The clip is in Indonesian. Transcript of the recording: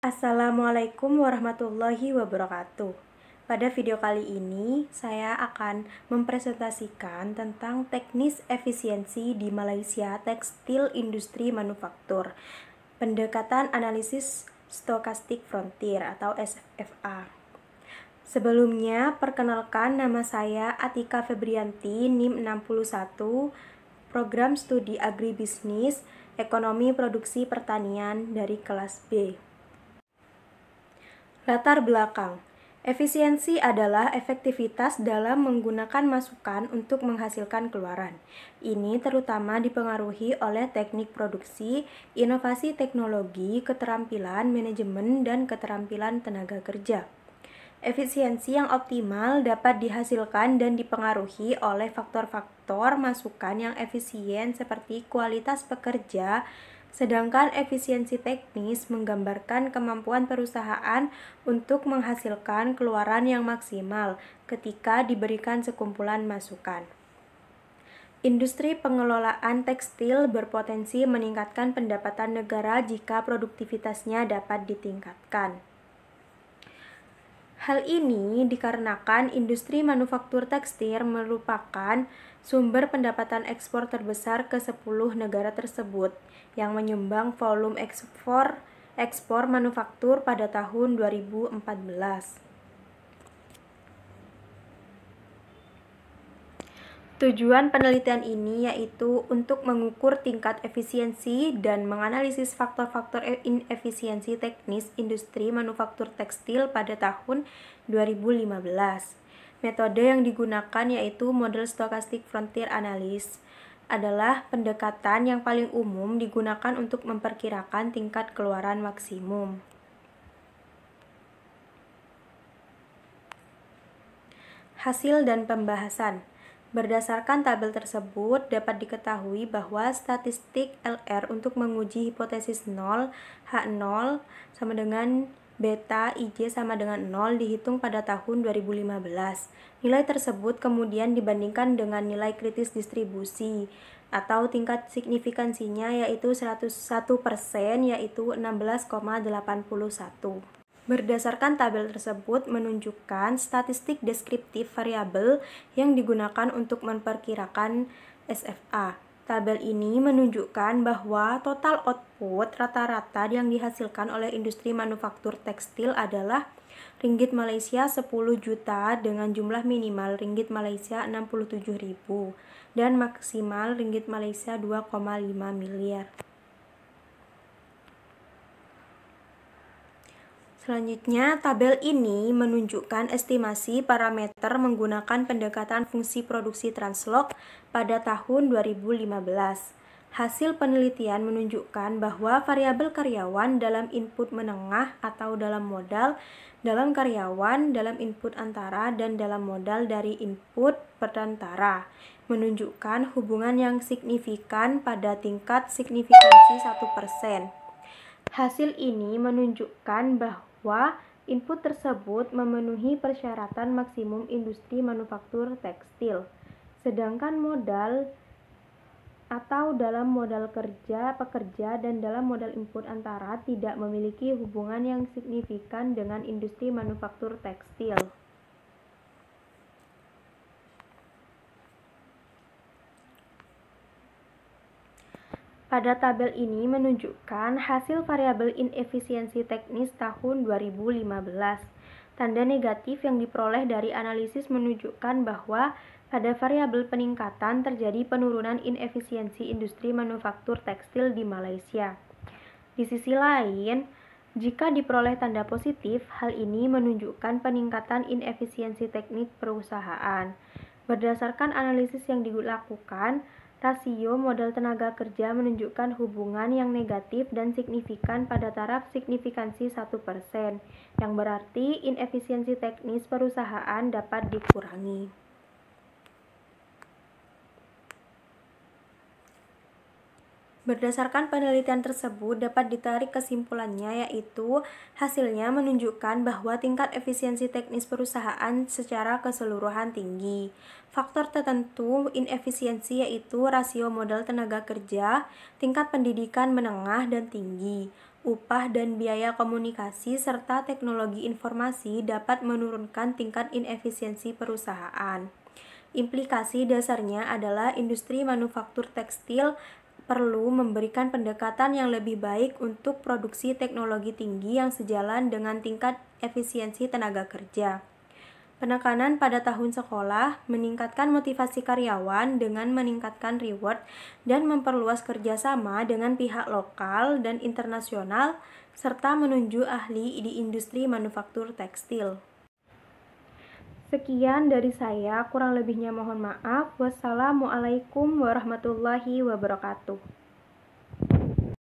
Assalamualaikum warahmatullahi wabarakatuh. Pada video kali ini, saya akan mempresentasikan tentang teknis efisiensi di Malaysia Tekstil Industri Manufaktur, pendekatan analisis stokastik frontier atau SFA. Sebelumnya, perkenalkan nama saya Atika Febrianti, NIM 61, Program Studi Agribisnis, Ekonomi Produksi Pertanian dari kelas B. Latar belakang. Efisiensi adalah efektivitas dalam menggunakan masukan untuk menghasilkan keluaran. Ini terutama dipengaruhi oleh teknik produksi, inovasi teknologi, keterampilan manajemen, dan keterampilan tenaga kerja. Efisiensi yang optimal dapat dihasilkan dan dipengaruhi oleh faktor-faktor masukan yang efisien seperti kualitas pekerja, sedangkan efisiensi teknis menggambarkan kemampuan perusahaan untuk menghasilkan keluaran yang maksimal ketika diberikan sekumpulan masukan. Industri pengelolaan tekstil berpotensi meningkatkan pendapatan negara jika produktivitasnya dapat ditingkatkan. Hal ini dikarenakan industri manufaktur tekstil merupakan sumber pendapatan ekspor terbesar ke 10 negara tersebut yang menyumbang volume ekspor manufaktur pada tahun 2014. Tujuan penelitian ini yaitu untuk mengukur tingkat efisiensi dan menganalisis faktor-faktor inefisiensi teknis industri manufaktur tekstil pada tahun 2015. Metode yang digunakan yaitu model stochastic frontier analysis adalah pendekatan yang paling umum digunakan untuk memperkirakan tingkat keluaran maksimum. Hasil dan pembahasan. Berdasarkan tabel tersebut, dapat diketahui bahwa statistik LR untuk menguji hipotesis 0, H0 sama dengan beta IJ sama dengan 0 dihitung pada tahun 2015. Nilai tersebut kemudian dibandingkan dengan nilai kritis distribusi atau tingkat signifikansinya yaitu 101%, yaitu 16,81. Berdasarkan tabel tersebut menunjukkan statistik deskriptif variabel yang digunakan untuk memperkirakan SFA. Tabel ini menunjukkan bahwa total output rata-rata yang dihasilkan oleh industri manufaktur tekstil adalah ringgit Malaysia 10 juta dengan jumlah minimal ringgit Malaysia 67.000 dan maksimal ringgit Malaysia 2,5 miliar. Selanjutnya, tabel ini menunjukkan estimasi parameter menggunakan pendekatan fungsi produksi translog pada tahun 2015. Hasil penelitian menunjukkan bahwa variabel karyawan dalam input menengah atau dalam modal, dalam karyawan, dalam input antara, dan dalam modal dari input perantara menunjukkan hubungan yang signifikan pada tingkat signifikansi 1%. Hasil ini menunjukkan bahwa input tersebut memenuhi persyaratan maksimum industri manufaktur tekstil, sedangkan modal atau dalam modal pekerja dan dalam modal input antara tidak memiliki hubungan yang signifikan dengan industri manufaktur tekstil. Pada tabel ini menunjukkan hasil variabel inefisiensi teknis tahun 2015. Tanda negatif yang diperoleh dari analisis menunjukkan bahwa pada variabel peningkatan terjadi penurunan inefisiensi industri manufaktur tekstil di Malaysia. Di sisi lain, jika diperoleh tanda positif, hal ini menunjukkan peningkatan inefisiensi teknik perusahaan. Berdasarkan analisis yang dilakukan, rasio modal tenaga kerja menunjukkan hubungan yang negatif dan signifikan pada taraf signifikansi 1%, yang berarti inefisiensi teknis perusahaan dapat dikurangi. Berdasarkan penelitian tersebut dapat ditarik kesimpulannya yaitu hasilnya menunjukkan bahwa tingkat efisiensi teknis perusahaan secara keseluruhan tinggi. Faktor tertentu inefisiensi yaitu rasio modal tenaga kerja, tingkat pendidikan menengah dan tinggi, upah dan biaya komunikasi serta teknologi informasi dapat menurunkan tingkat inefisiensi perusahaan. Implikasi dasarnya adalah industri manufaktur tekstil perlu memberikan pendekatan yang lebih baik untuk produksi teknologi tinggi yang sejalan dengan tingkat efisiensi tenaga kerja. Penekanan pada tahun sekolah meningkatkan motivasi karyawan dengan meningkatkan reward dan memperluas kerjasama dengan pihak lokal dan internasional serta menunjuk ahli di industri manufaktur tekstil. Sekian dari saya, kurang lebihnya mohon maaf. Wassalamualaikum warahmatullahi wabarakatuh.